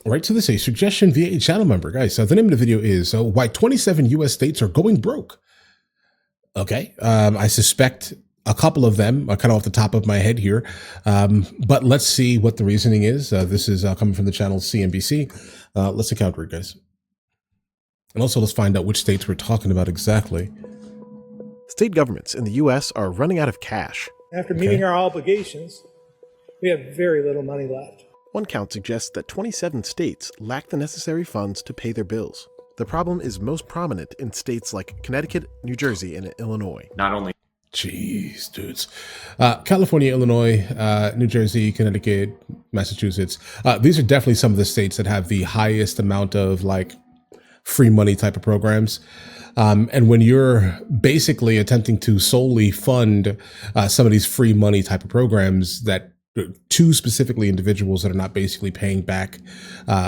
All right, so this is a suggestion via a channel member, guys. So the name of the video is why 27 U.S. states are going broke. Okay, I suspect a couple of them are kind of off the top of my head here, but let's see what the reasoning is. This is coming from the channel CNBC. Let's encounter it, guys. And also let's find out which states we're talking about exactly. State governments in the U.S. are running out of cash. After meeting our obligations, we have very little money left. One count suggests that 27 states lack the necessary funds to pay their bills. The problem is most prominent in states like Connecticut, New Jersey, and Illinois. Not only Jeez, dudes. California, Illinois, New Jersey, Connecticut, Massachusetts. These are definitely some of the states that have the highest amount of like free money type of programs. And when you're basically attempting to solely fund some of these free money type of programs that to specifically individuals that are not basically paying back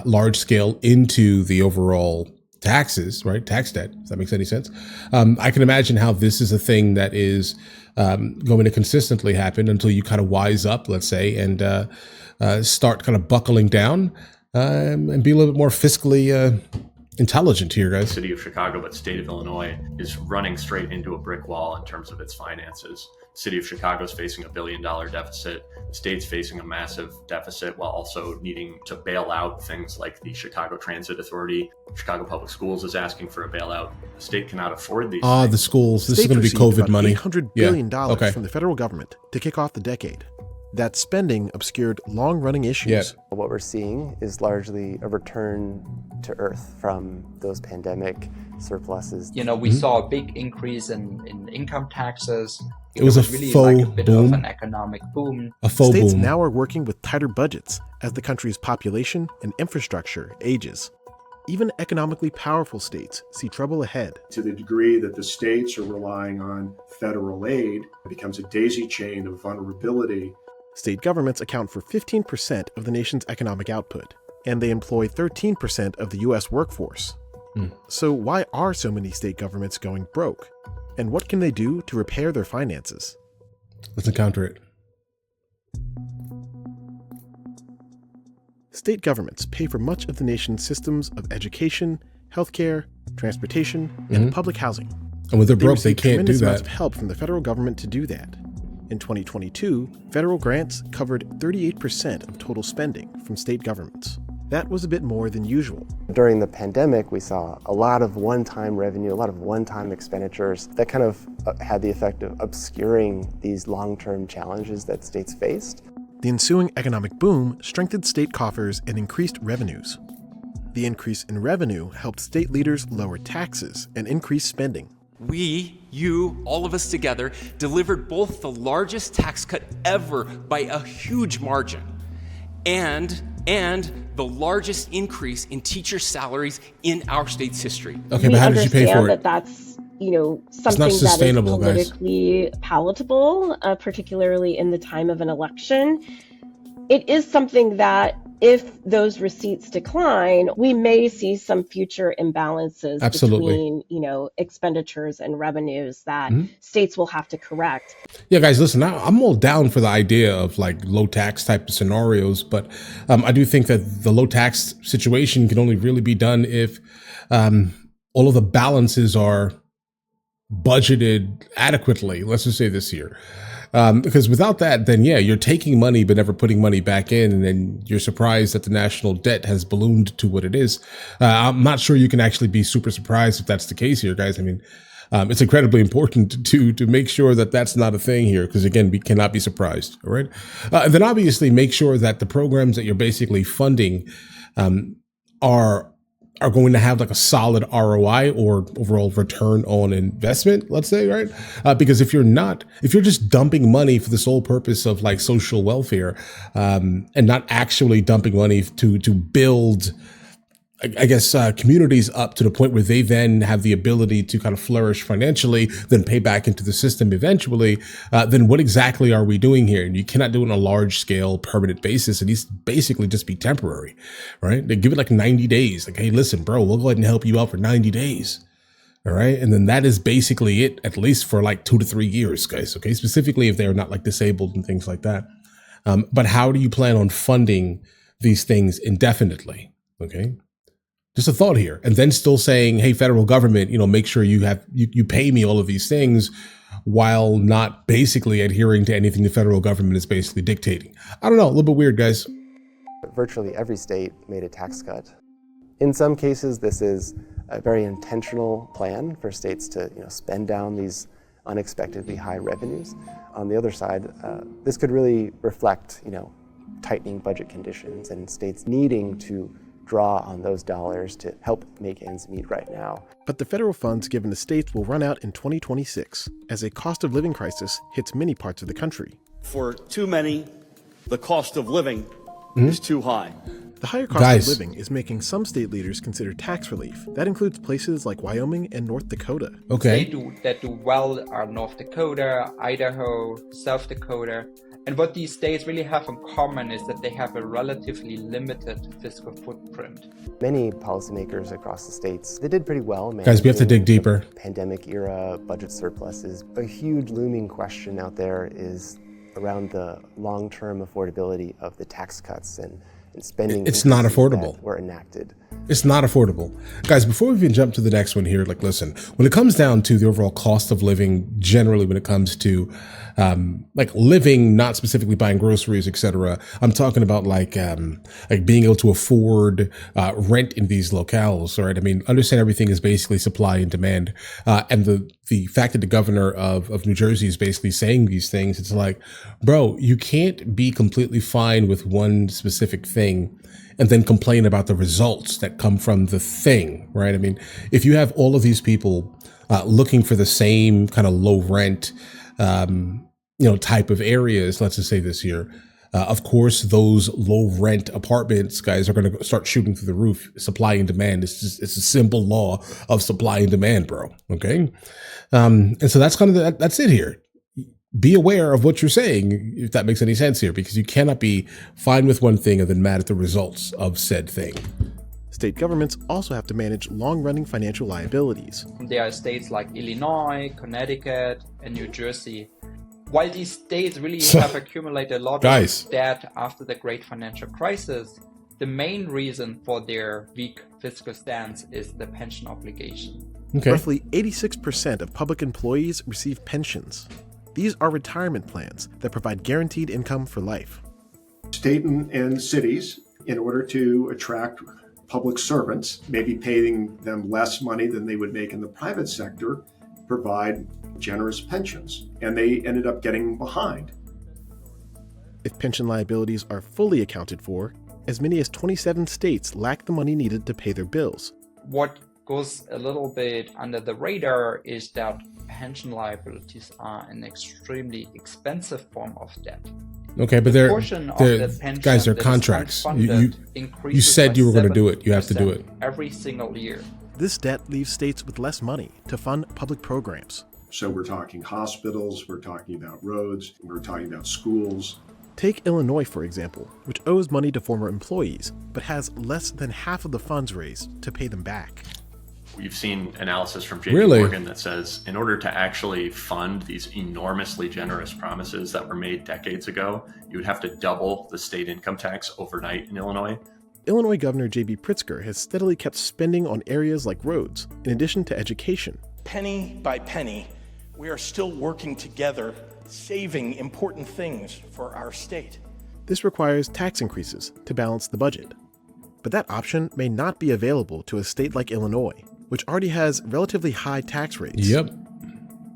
large scale into the overall taxes, right? Tax debt, if that makes any sense. I can imagine how this is a thing that is going to consistently happen until you kind of wise up, let's say, and start kind of buckling down and be a little bit more fiscally intelligent here, guys. the city of Chicago, but state of Illinois is running straight into a brick wall in terms of its finances. The city of Chicago is facing $1 billion deficit. The state's facing a massive deficit while also needing to bail out things like the Chicago Transit Authority. Chicago Public Schools is asking for a bailout. The state cannot afford these. The schools. This is going to be COVID money. $800 billion from the federal government to kick off the decade. That spending obscured long-running issues. Yeah. What we're seeing is largely a return to earth from those pandemic surpluses. You know, we saw a big increase in income taxes. It was a really faux like a bit boom. of an economic boom. A faux States boom. now are working with tighter budgets as the country's population and infrastructure ages. Even economically powerful states see trouble ahead. To the degree that the states are relying on federal aid, it becomes a daisy chain of vulnerability. State governments account for 15% of the nation's economic output, and they employ 13% of the U.S. workforce. So why are so many state governments going broke? And what can they do to repair their finances? Let's encounter it. State governments pay for much of the nation's systems of education, healthcare, transportation, and public housing. And when they're broke, they receive can't do tremendous amounts that. of help from the federal government to do that. In 2022, federal grants covered 38% of total spending from state governments. That was a bit more than usual. During the pandemic, we saw a lot of one-time revenue, a lot of one-time expenditures that kind of had the effect of obscuring these long-term challenges that states faced. The ensuing economic boom strengthened state coffers and increased revenues. The increase in revenue helped state leaders lower taxes and increase spending. We, you, all of us together, delivered both the largest tax cut ever by a huge margin and the largest increase in teacher salaries in our state's history. Okay, but how did you pay for it? That's, something that is sustainable, guys. politically palatable, particularly in the time of an election. It is something that if those receipts decline, we may see some future imbalances between, expenditures and revenues that states will have to correct. Yeah, guys, listen, I'm all down for the idea of like low tax type of scenarios, but I do think that the low tax situation can only really be done if all of the balances are budgeted adequately. Let's just say this year. Because without that, then yeah, you're taking money but never putting money back in, and then you're surprised that the national debt has ballooned to what it is. I'm not sure you can actually be super surprised if that's the case here, guys. I mean, it's incredibly important to make sure that that's not a thing here, because again, we cannot be surprised. All right. Then obviously make sure that the programs that you're basically funding are going to have like a solid ROI or overall return on investment, let's say, right? Because if you're just dumping money for the sole purpose of like social welfare, and not actually dumping money to build, I guess, communities up to the point where they then have the ability to kind of flourish financially, then pay back into the system eventually, then what exactly are we doing here? And you cannot do it on a large scale, permanent basis. It needs to basically just be temporary, right? They give it like 90 days. Like, hey, listen, bro, we'll go ahead and help you out for 90 days. All right. And then that is basically it, at least for like 2 to 3 years, guys. Okay. Specifically if they're not like disabled and things like that. But how do you plan on funding these things indefinitely? Okay. Just a thought here. And then still saying, hey, federal government, make sure you pay me all of these things while not basically adhering to anything the federal government is basically dictating. I don't know, a little bit weird, guys. Virtually every state made a tax cut. In some cases, this is a very intentional plan for states to spend down these unexpectedly high revenues. On the other side, this could really reflect tightening budget conditions and states needing to draw on those dollars to help make ends meet right now. But the federal funds given to states will run out in 2026 as a cost of living crisis hits many parts of the country. For too many, the cost of living is too high. The higher cost of living is making some state leaders consider tax relief. That includes places like Wyoming and North Dakota. Okay. That do well are North Dakota, Idaho, South Dakota. And what these states really have in common is that they have a relatively limited fiscal footprint. Many policymakers across the states, they did pretty well. Guys, we have to dig deeper. Pandemic era budget surpluses. A huge looming question out there is around the long-term affordability of the tax cuts and spending. It's not affordable. That were enacted. It's not affordable. Guys, before we even jump to the next one here, listen, when it comes down to the overall cost of living, generally when it comes to living, not specifically buying groceries, etc., I'm talking about like being able to afford rent in these locales, right? I mean, understand everything is basically supply and demand. And the fact that the governor of New Jersey is basically saying these things, it's like, bro, you can't be completely fine with one specific thing and then complain about the results that come from the thing, right? I mean, if you have all of these people looking for the same kind of low rent, type of areas, let's just say this year, of course, those low rent apartments, guys, are going to start shooting through the roof. Supply and demand. It's a simple law of supply and demand, bro. Okay. And so that's kind of that's it here. Be aware of what you're saying, if that makes any sense here, because you cannot be fine with one thing and then mad at the results of said thing. State governments also have to manage long-running financial liabilities. There are states like Illinois, Connecticut, and New Jersey. While these states really have accumulated a lot of debt after the great financial crisis, the main reason for their weak fiscal stance is the pension obligation. Okay. Roughly 86% of public employees receive pensions. These are retirement plans that provide guaranteed income for life. State and cities, in order to attract public servants, maybe paying them less money than they would make in the private sector, provide generous pensions, and they ended up getting behind. If pension liabilities are fully accounted for, as many as 27 states lack the money needed to pay their bills. What goes a little bit under the radar is that pension liabilities are an extremely expensive form of debt. Okay, but they're guys, they're contracts. You said you were going to do it. You have to do it every single year. This debt leaves states with less money to fund public programs. So we're talking hospitals, we're talking about roads, we're talking about schools. Take Illinois, for example, which owes money to former employees, but has less than half of the funds raised to pay them back. We've seen analysis from JP Morgan that says in order to actually fund these enormously generous promises that were made decades ago, you would have to double the state income tax overnight in Illinois. Illinois Governor J.B. Pritzker has steadily kept spending on areas like roads, in addition to education. Penny by penny, we are still working together, saving important things for our state. This requires tax increases to balance the budget. But that option may not be available to a state like Illinois, which already has relatively high tax rates. Yep.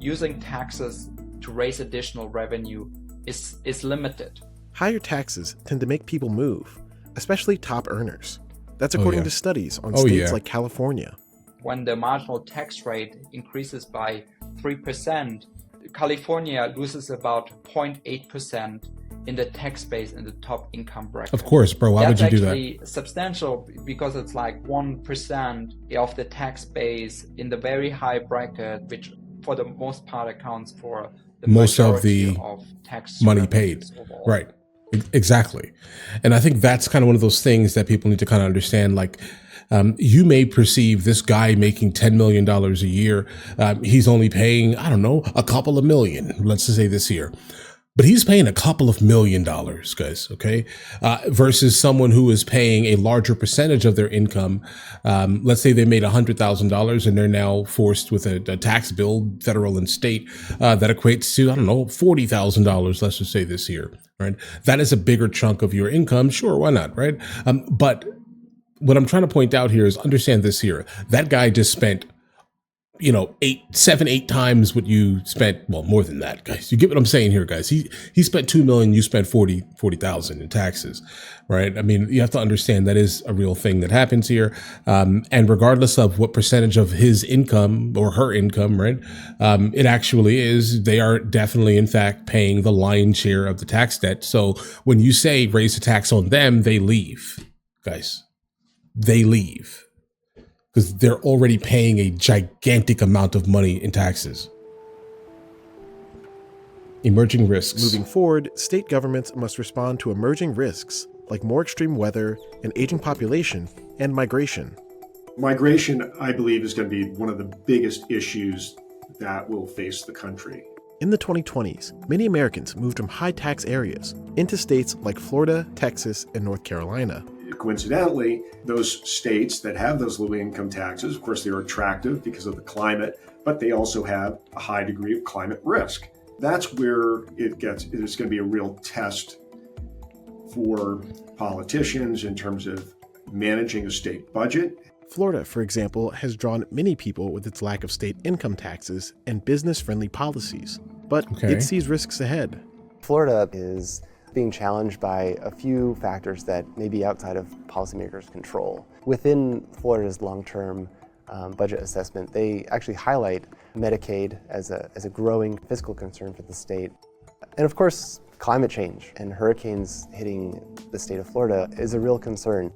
Using taxes to raise additional revenue is limited. Higher taxes tend to make people move, especially top earners. That's according to studies on states like California. When the marginal tax rate increases by 3%, California loses about 0.8% in the tax base in the top income bracket. Of course, bro. Why would you do that? That's actually substantial because it's like 1% of the tax base in the very high bracket, which for the most part accounts for the most of the tax money paid. Overall. Right. Exactly. And I think that's kind of one of those things that people need to kind of understand. Like, you may perceive this guy making $10 million a year. He's only paying, I don't know, a couple of million, let's just say this year. But he's paying a couple of $1 million, guys, okay? Versus someone who is paying a larger percentage of their income. Let's say they made $100,000 and they're now forced with a tax bill, federal and state, that equates to, I don't know, $40,000, let's just say this year, right? That is a bigger chunk of your income. Sure, why not, right? But what I'm trying to point out here is understand this here. That guy just spent, 7, 8 times what you spent. Well, more than that, guys. You get what I'm saying here, guys. He spent $2 million. You spent 40,000 in taxes, right? I mean, you have to understand that is a real thing that happens here. And regardless of what percentage of his income or her income, right? It actually is, they are definitely, in fact, paying the lion's share of the tax debt. So when you say raise the tax on them, they leave, guys. They leave. Because they're already paying a gigantic amount of money in taxes. Emerging risks. Moving forward, state governments must respond to emerging risks like more extreme weather, an aging population, and migration. Migration, I believe, is going to be one of the biggest issues that will face the country. In the 2020s, many Americans moved from high-tax areas into states like Florida, Texas, and North Carolina. Coincidentally, those states that have those low income taxes, of course, they're attractive because of the climate, but they also have a high degree of climate risk. That's where it's going to be a real test for politicians in terms of managing a state budget. Florida, for example, has drawn many people with its lack of state income taxes and business-friendly policies, but it sees risks ahead. Florida is being challenged by a few factors that may be outside of policymakers' control. Within Florida's long-term budget assessment, they actually highlight Medicaid as a growing fiscal concern for the state. And of course, climate change and hurricanes hitting the state of Florida is a real concern.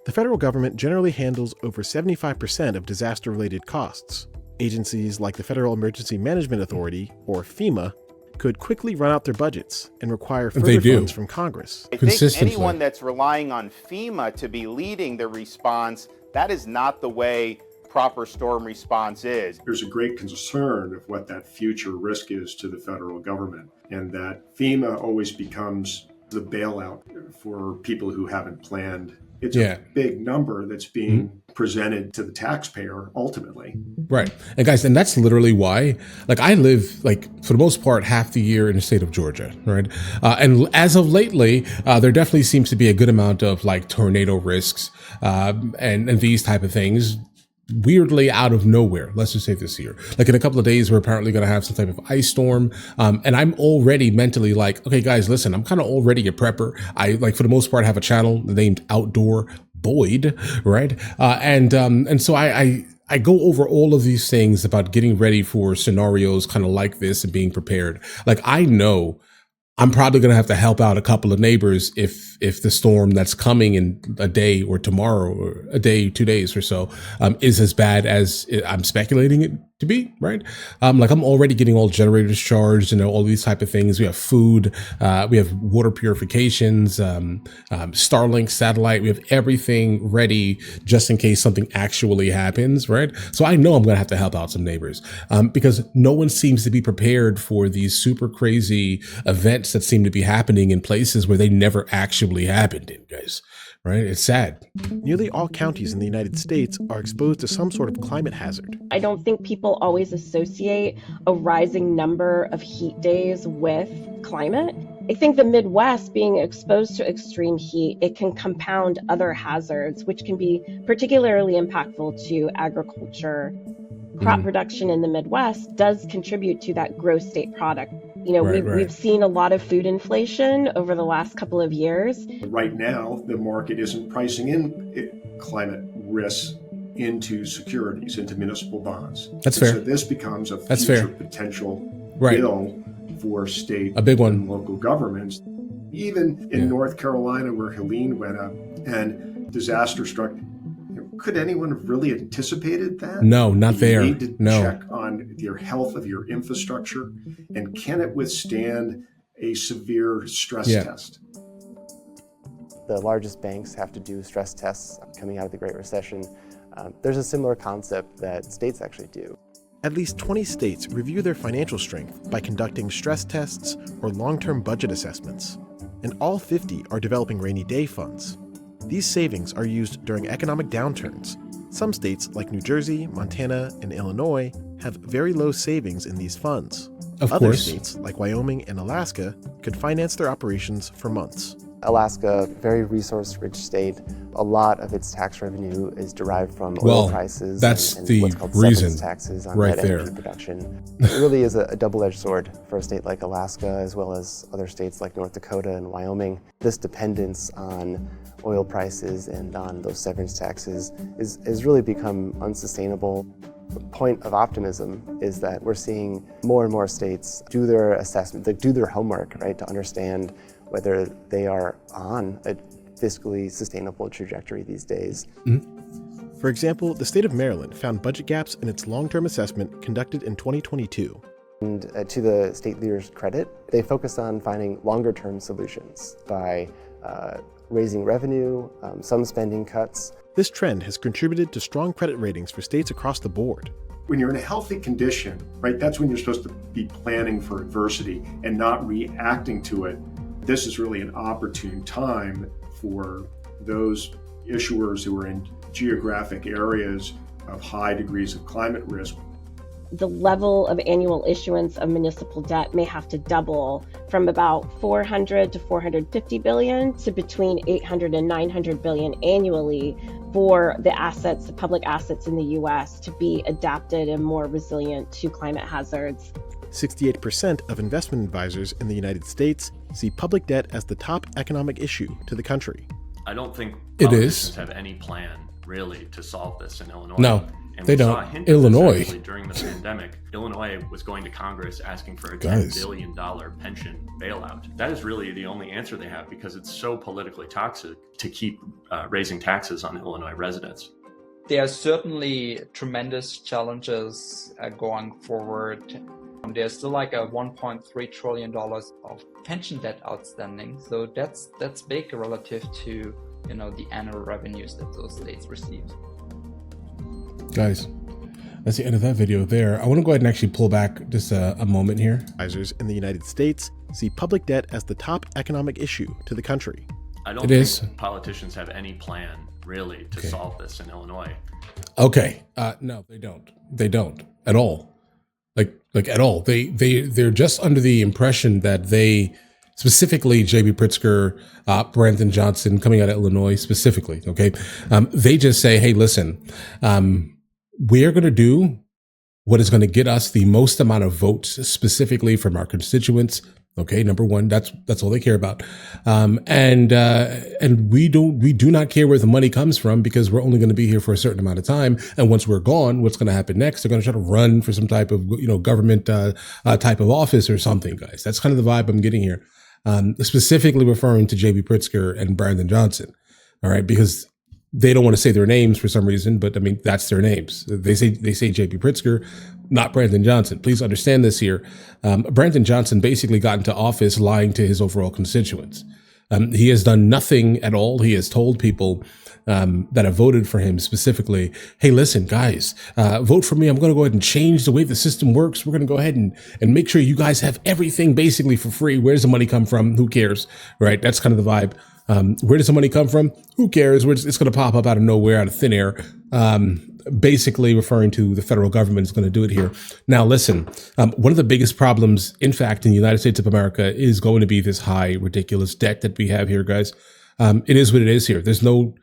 The federal government generally handles over 75% of disaster-related costs. Agencies like the Federal Emergency Management Authority, or FEMA, could quickly run out their budgets and require further funds from Congress. I think anyone that's relying on FEMA to be leading the response, that is not the way proper storm response is. There's a great concern of what that future risk is to the federal government, and that FEMA always becomes the bailout for people who haven't planned. It's a big number that's being presented to the taxpayer ultimately. Right. And guys, and that's literally why, I live, for the most part, half the year in the state of Georgia, right? And as of lately, there definitely seems to be a good amount of tornado risks and these type of things. Weirdly out of nowhere, let's just say this year. In a couple of days, we're apparently going to have some type of ice storm. And I'm already mentally okay, guys, listen, I'm kind of already a prepper. I, for the most part, have a channel named Outdoor Boyd, right? And so I go over all of these things about getting ready for scenarios kind of like this and being prepared. I know I'm probably going to have to help out a couple of neighbors if the storm that's coming in a day or tomorrow or a day, 2 days or so is as bad as I'm speculating it to be, right? I'm already getting all generators charged and all these type of things. We have food, we have water purifications, Starlink satellite. We have everything ready just in case something actually happens, right? So I know I'm going to have to help out some neighbors because no one seems to be prepared for these super crazy events that seem to be happening in places where they never actually happened in, guys. Right? It's sad. Nearly all counties in the United States are exposed to some sort of climate hazard. I don't think people always associate a rising number of heat days with climate. I think the Midwest, being exposed to extreme heat, it can compound other hazards, which can be particularly impactful to agriculture. Crop production in the Midwest does contribute to that gross state product. We've seen a lot of food inflation over the last couple of years. Right now, the market isn't pricing in climate risks into securities, into municipal bonds. That's fair. So this becomes a future potential bill for state a big one. And local governments. Even in North Carolina, where Helene went up and disaster struck, could anyone have really anticipated that? No, not there. You need to check on your health of your infrastructure, and can it withstand a severe stress test? The largest banks have to do stress tests coming out of the Great Recession. There's a similar concept that states actually do. At least 20 states review their financial strength by conducting stress tests or long-term budget assessments, and all 50 are developing rainy day funds. These savings are used during economic downturns. Some states, like New Jersey, Montana, and Illinois, have very low savings in these funds. Of Other course. states, like Wyoming and Alaska, could finance their operations for months. Alaska, very resource-rich state. A lot of its tax revenue is derived from Well, oil prices that's and the what's called reason severance taxes on right net energy there. production. It really is a double-edged sword for a state like Alaska, as well as other states like North Dakota and Wyoming. This dependence on oil prices and on those severance taxes has really become unsustainable. The point of optimism is that we're seeing more and more states do their assessment, do their homework, right, to understand whether they are on a fiscally sustainable trajectory these days. For example, the state of Maryland found budget gaps in its long-term assessment conducted in 2022. And to the state leaders' credit, they focused on finding longer-term solutions by raising revenue, some spending cuts. This trend has contributed to strong credit ratings for states across the board. When you're in a healthy condition, right, that's when you're supposed to be planning for adversity and not reacting to it. This is really an opportune time for those issuers who are in geographic areas of high degrees of climate risk. The level of annual issuance of municipal debt may have to double from about 400 to 450 billion to between 800 and 900 billion annually for the assets, the public assets in the US to be adapted and more resilient to climate hazards. 68% of investment advisors in the United States see public debt as the top economic issue to the country. I don't think It politicians is. have any plan really to solve this in Illinois. No, And they we saw don't. a hint of this Illinois. actually during the pandemic. Illinois was going to Congress asking for a Guys. $10 billion pension bailout. That is really the only answer they have because it's so politically toxic to keep raising taxes on Illinois residents. There are certainly tremendous challenges going forward. There's still like a $1.3 trillion of pension debt outstanding. So that's big relative to, the annual revenues that those states receive. Guys, that's the end of that video there. I want to go ahead and actually pull back just a moment here. Advisors in the United States see public debt as the top economic issue to the country. I don't It think is. politicians have any plan really to solve this in Illinois. Okay. No, they don't. They don't at all. Like at all. They're just under the impression that they, specifically J.B. Pritzker, Brandon Johnson, coming out of Illinois specifically, okay? They just say, hey, listen, we're going to do what is going to get us the most amount of votes specifically from our constituents. Okay, number one, that's all they care about, and we do not care where the money comes from because we're only going to be here for a certain amount of time, and once we're gone, what's going to happen next? They're going to try to run for some type of government type of office or something, guys. That's kind of the vibe I'm getting here, specifically referring to J.B. Pritzker and Brandon Johnson. All right, because they don't want to say their names for some reason, but I mean that's their names. They say J.B. Pritzker, not Brandon Johnson. Please understand this here. Brandon Johnson basically got into office lying to his overall constituents. He has done nothing at all. He has told people that have voted for him specifically, hey, listen, guys, vote for me. I'm going to go ahead and change the way the system works. We're going to go ahead and make sure you guys have everything basically for free. Where does the money come from? Who cares? Right? That's kind of the vibe. Where does the money come from? Who cares? It's going to pop up out of nowhere, out of thin air. Basically referring to the federal government is going to do it here. Now, listen, one of the biggest problems, in fact, in the United States of America is going to be this high, ridiculous debt that we have here, guys. It is what it is here. There's no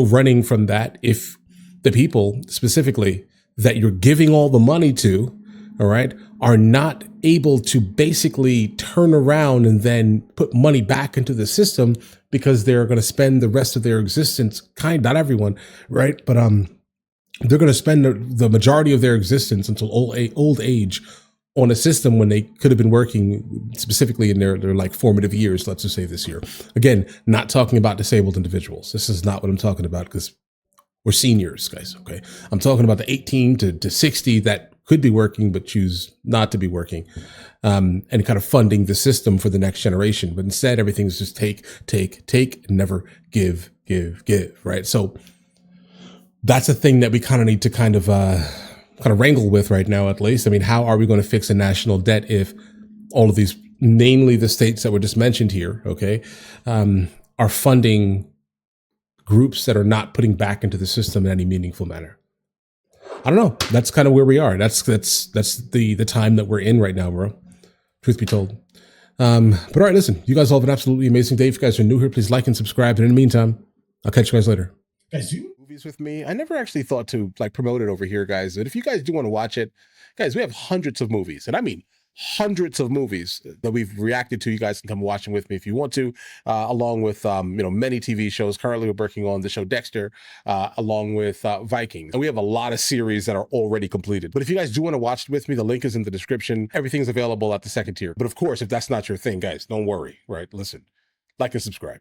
running from that. If the people specifically that you're giving all the money to, all right, are not able to basically turn around and then put money back into the system because they're going to spend the rest of their existence, not everyone, right? But they're going to spend the majority of their existence until old age on a system when they could have been working specifically in their like formative years. Let's just say this year. Again, not talking about disabled individuals. This is not what I'm talking about because we're seniors, guys. Okay. I'm talking about the 18 to 60 that could be working, but choose not to be working, and kind of funding the system for the next generation. But instead, everything's just take, and never give, right? So that's a thing that we kind of need to kind of wrangle with right now, at least. I mean, how are we going to fix a national debt if all of these, namely the states that were just mentioned here, okay, are funding groups that are not putting back into the system in any meaningful manner? I don't know. That's kind of where we are. That's the time that we're in right now, bro. Truth be told. But all right, listen, you guys all have an absolutely amazing day. If you guys are new here, please like and subscribe. And in the meantime, I'll catch you guys later. Guys, do movies with me? I never actually thought to like promote it over here, guys. But if you guys do want to watch it, guys, we have hundreds of movies, and I mean hundreds of movies that we've reacted to. You guys can come watch them with me if you want to, along with many TV shows. Currently, we're working on the show Dexter, along with Vikings, and we have a lot of series that are already completed. But if you guys do want to watch it with me, the link is in the description. Everything's available at the second tier. But of course, if that's not your thing, guys, don't worry. Right? Listen, like and subscribe.